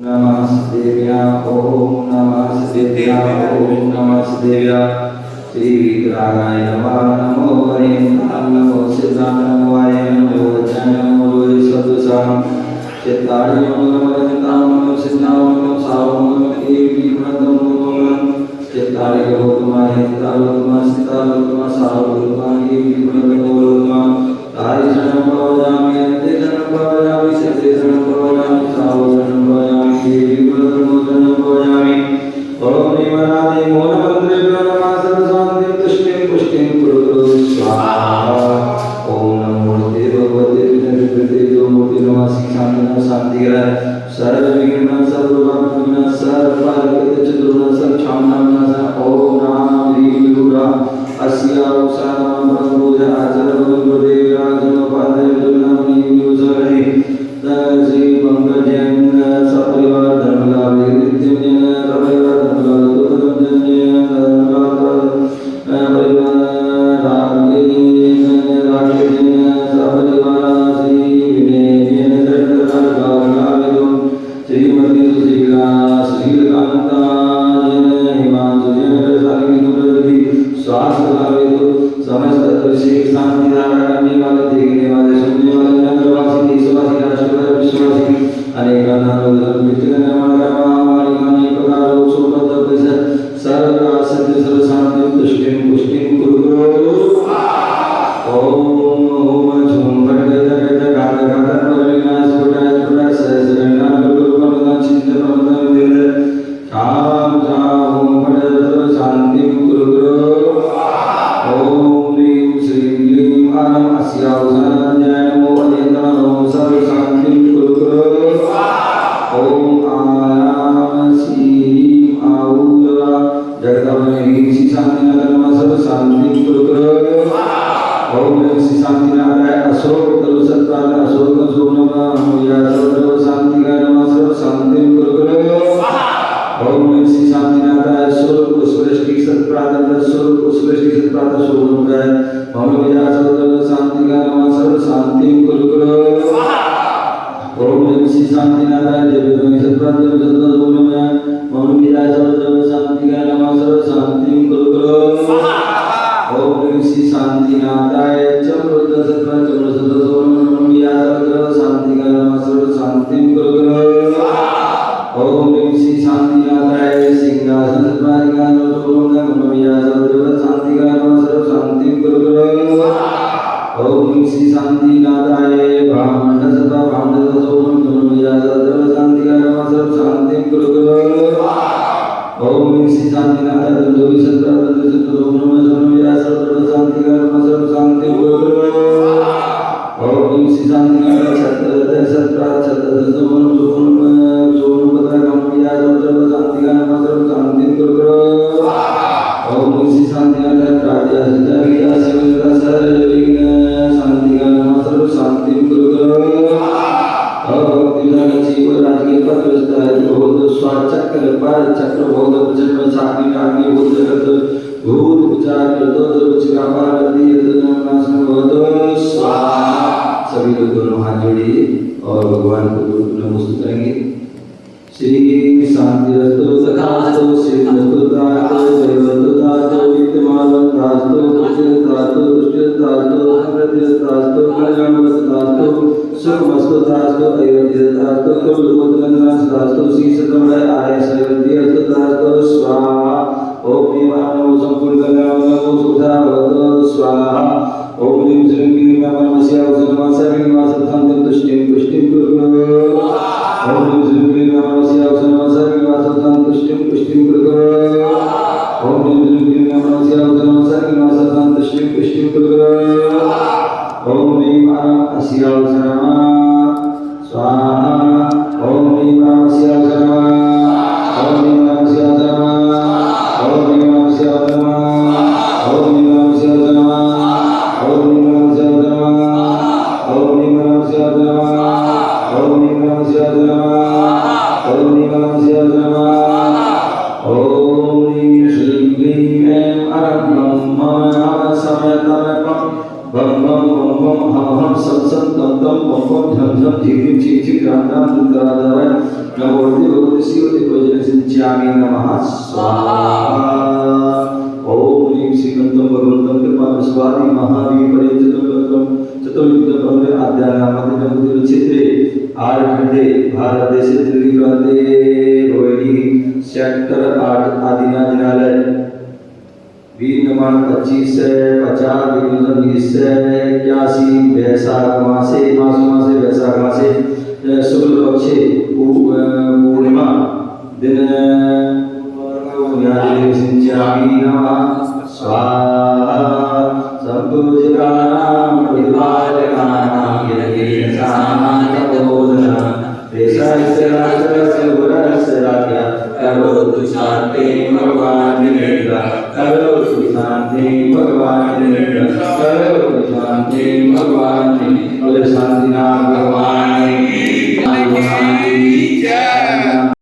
नमस्तेव्या ओम नमस्तेव्या ओम नमस्तेव्या श्री विग्रहाय नमः नमो हरे नमो सिद्धाय नमो वाय नमो वज्राय नमो लोहे सदसां चित्ताय नमो नमः नमो सिद्धाय नमो सावं नमो देवी प्रणतम नमो चित्ताय नमो तुम्हारे तालो तुम सावं तुम्हारे देवी प्रणतम नमो ताय शरण भवजामि अन्ते शरण भवजामि सिद्धे शरण भवजामि सावं शरण भवजामि देवी प्रणतम शरण भवजामि ओम निवरादि मूलमन्त्रेभ्यो नमः सर्वशान्तिं तुष्टिं पुष्टिं कुरु स्वाहा ओम नमो भगवते विष्णुदेवो मूर्ति नमः शान्तिः शान्तिः सर्वविघ्नं सर्वपापविघ्नं सर्वपापविघ्नं चतुर्णं सर्वक्षामनां ओम नाम ह्रीं दुर्गा अस्या उषानां ब्रह्मपूजा आचरणं गुरुदेवराजन पादे दुर्नामि युजरे श्री पंकजन सपरिवार धर्मलाभे नित्यं जन सपरिवार धर्मलाभे दुर्गम जन परिवार रागे सपरिवार श्री विनय जन श्रीमती सुशीला श्रीकांता जन हिमांशु जन सालिनी स्वास्थ्य लाभे समस्त अभिषेक शांति धारण करने वाले देखने वाले सुनने वाले नगरवासी देशवासी राष्ट्रवासी विश्ववासी अनेक नाम मित्र हमारी अनेक प्रकार सुबद्ध परिसर सर्व सत्य सर्व शांति तुष्टिं पुष्टिं कुरु ओम ओम झूम भटगत गात गात परिणास पुटाय सहस्रना गुरुपरम चिंत परम वेद शाम शाम भटगत शांति कुरु ओम ह्रीं श्रीं क्लीं आनम अस्यावसानाय नमो अनेकानो सर्व शांति कुरु ओम आयाम श्रीं आऊरा जगदम्बे श्री शांतिनाथ नमः सर्व शांति कुरु ओम श्री शांतिनाथाय अशोक तरु सत्पाद अशोक सोनम या सर्व शांतिकाय नमः सर्व शांति कुरु ओम श्री शांतिनाथाय स्वरूप पुष्पृष्टि सत्प्राद स्वरूप पुष्पृष्टि सत्प्राद सोनमगाय ओम या सर्व शांतिकाय नमः सर्व शांति कुरु ओम श्री शांतिनाथाय देवी सत्प्राद सोनमगाय ओम या सर्व शांतिकाय नमः सर्व शांति कुरु ओम श्री शांतिनाथाय चमरुद्र सत्प्राद चमरुद्र सोनम या सर्व शांतिकाय नमः सर्व शांति कुरु ओम श्री शांतिनाथाय सिंहासन सत्प्रादिकाय नमः या सर्व शांतिकाय नमः सर्व शांति कुरु ओम श्री शांतिनाथाय ब्राह्मण सत्ता ब्राह्मण सोनम या सर्व शांतिकाय नमः सर्व शांति कुरु ओम श्री शांतिनाथाय दंडोरी सत्ता दंडोरी सोनम या सर्व शांतिकाय नमः सर्व शांति कुरु ओम श्री शांतिनाथाय छत्र सत्ता छत्र सोनम सोनम पत्र कम या सर्व शांतिकाय नमः सर्व शांति कुरु ओम श्री शांतिनाथाय प्राज्ञा सिद्धा विद्या सेविका सर्वविघ्न शांतिकाय नमः सर्व शांति कुरु भक्तिदान जीव राजकीय पत्रस्ताय बहुत स्वाचक्र पर चक्र बहुत जन्म साग्नि अग्नि भूत जगत भूत विचार करतो उच्चका पार्वती नाशन भवतो स्वाहा सभी लोग दोनों हाथ जोड़िए और भगवान को नमस्ते करेंगे श्री शांतिरस्तु तथास्तु श्रीरस्तु तातो जयवतु तातो विद्यमानं तास्तो पुष्टिस्तास्तो तुष्टिस्तास्तो समृद्धिस्तास्तो कल्याणवस्तास्तो सुखमस्तु तास्तो ऐश्वर्यस्तास्तो कुलबुद्धनस्तास्तो श्रीसतमय आयसैवद्यस्तु तास्तो स्वाहा ओम निवानो संपूर्ण कल्याणो सुधा भवतु स्वाहा ओम ह्रीं श्रीं क्लीं नमस्या सर्वनिवासं तुष्टिं पुष्टिं कुरु ओम ह्रीं श्रीं क्लीं नमस्या सर्वनिवासं तुष्टिं पुष्टिं कुरु ओम ह्रीं श्रीं क्लीं नमस्या सर्वनिवासं तुष्टिं पुष्टिं कुरु ओम ह्रीं अस्या स्वाहा ओम ह्रीं अस्या ओम ह्रीं अस्या ओम ह्रीं अस्या ओम ह्रीं अस्या ओम ह्रीं अस्या ओम ह्रीं अस्या ओम ह्रीं अस्या ओम ह्रीं अस्या ओम ह्रीं श्रीं क्लीं ऐं ब्रह्म समयतमपं बम बम बम बम हम सत्संग तम तम बम बम झम झम झिम झिम झिम राम राम दुर्गा नमो भगवते शिवते भजनसिंच्यामि नमः स्वाहा ओम ह्रीं श्रीकंठं भगवन्तं कृपाविश्वादि महावीपरे चतुर्विद्याब्रह्मे आद्यानामतिनमुदिर क्षेत्रे आर्यखंडे भारत देशे दिल्ली प्रांते रोहिणी सेक्टर 8 आदिना जिनालय 2025-50-2021 वैशाख मासे वैशाख मासे शुक्ल पक्षे पूर्णिमा दिन सिंचामि नमः स्वाहा संपूजितानां प्रतिपालकानां यज्ञेशानां तपोधनां देशस्य राजस्य गुरस्य राज्ञा करोतु शान्तिं भगवान् निवेदा